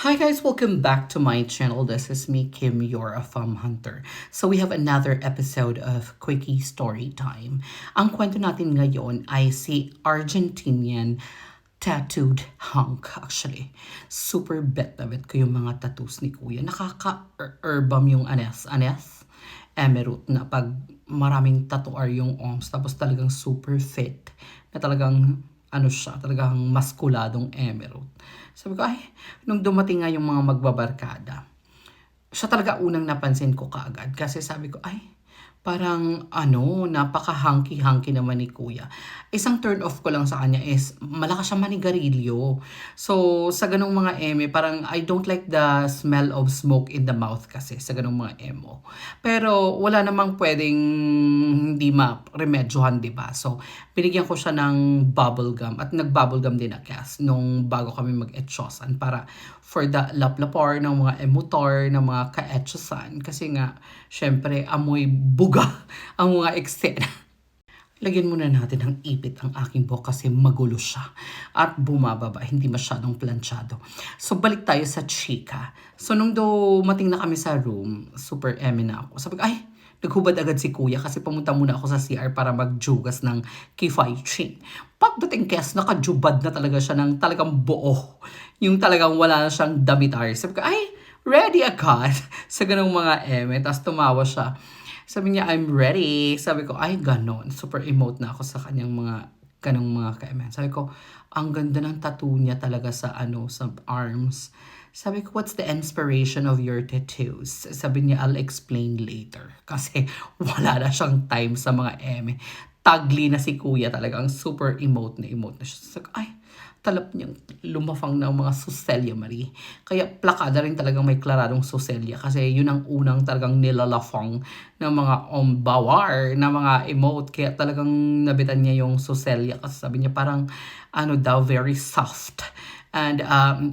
Hi guys, welcome back to my channel. This is me, Kim, your Fam Hunter. So we have another episode of Quickie Story Time. Ang kwento natin ngayon ay si Argentinian tattooed hunk actually. Super bet na bet ko yung mga tattoos ni Kuya. Nakaka-herbam yung anes. Emerald na pag maraming tattoo yung arms tapos talagang super fit na talagang talagang maskuladong emerald. Sabi ko, ay, nung dumating nga yung mga magbabarkada, siya talaga unang napansin ko kaagad. Kasi sabi ko, ay, parang napaka-hunky-hunky naman ni Kuya. Isang turn off ko lang sa kanya is malakas siya manigarilyo. So, sa ganong mga eme, parang I don't like the smell of smoke in the mouth kasi sa ganong mga emo. Pero wala namang pwedeng hindi ma-remedyohan, di ba? So, binigyan ko siya ng bubble gum at nag-bubble gum din akas nung bago kami mag-etchosan para for the laplapor ng mga emutor, ng mga ka-etchosan. Kasi nga, syempre, amoy buga ang mga eksena. Lagyan muna natin ng ipit ang aking buhok kasi magulo siya at bumababa, hindi masyadong planchado. So balik tayo sa chika. So nung dumating na kami sa room, super eme na ako. Sabi ko, ay, naghubad agad si Kuya kasi pumunta muna ako sa CR para magjugas ng kifai ching. Pagdating kes, nakajubad na talaga siya ng talagang buo. Yung talagang wala na siyang damit. Sabi ko, ay, ready agad sa ganong mga eme. Tapos tumawa siya. Sabi niya, I'm ready. Sabi ko, ay, ganon. Super emote na ako sa kanyang mga ganong mga kaiman. Sabi ko, ang ganda ng tattoo niya talaga sa sa arms. Sabi ko, what's the inspiration of your tattoos? Sabi niya, I'll explain later. Kasi wala na siyang time sa mga eme. Tagli na si Kuya talaga. Ang super emote na siya. Sabi ko, ay, talap niyang lumafang ng mga Suselia Marie. Kaya plakada rin talagang may klaradong Suselia kasi yun ang unang talagang nilalafang ng mga ombawar na mga emote. Kaya talagang nabitan niya yung Suselia kasi sabi niya parang very soft and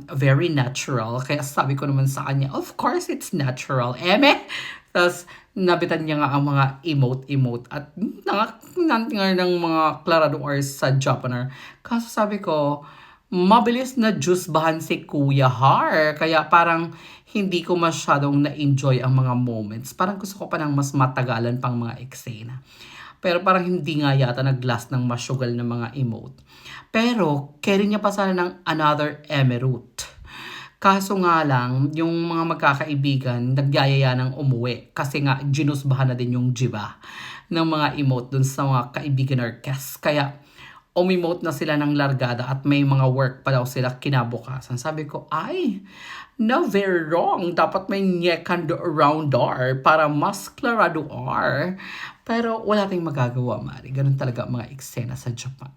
very natural. Kaya sabi ko naman sa kanya, of course it's natural. Eme! Tapos, nabitan niya nga ang mga emote at nga ng mga klaradong ars sa Japaner. Kaso sabi ko, mabilis na juice bahan si Kuya Har. Kaya parang hindi ko masyadong na-enjoy ang mga moments. Parang gusto ko pa ng mas matagalan pang mga eksena. Pero parang hindi nga yata nag-last ng masyugal na mga emote. Pero, carry niya pa sana ng another emerald. Kaso nga lang, yung mga magkakaibigan, nagyayaya ng umuwi. Kasi nga, ginusbahan na din yung jiba ng mga emote dun sa mga kaibigan orkes. Kaya, umimote na sila ng largada at may mga work pa daw sila kinabukasan. Sabi ko, ay, no, very wrong. Dapat may nyekan around door para mas klarado are. Pero wala tayong magagawa, Mari. Ganun talaga ang mga eksena sa Japan.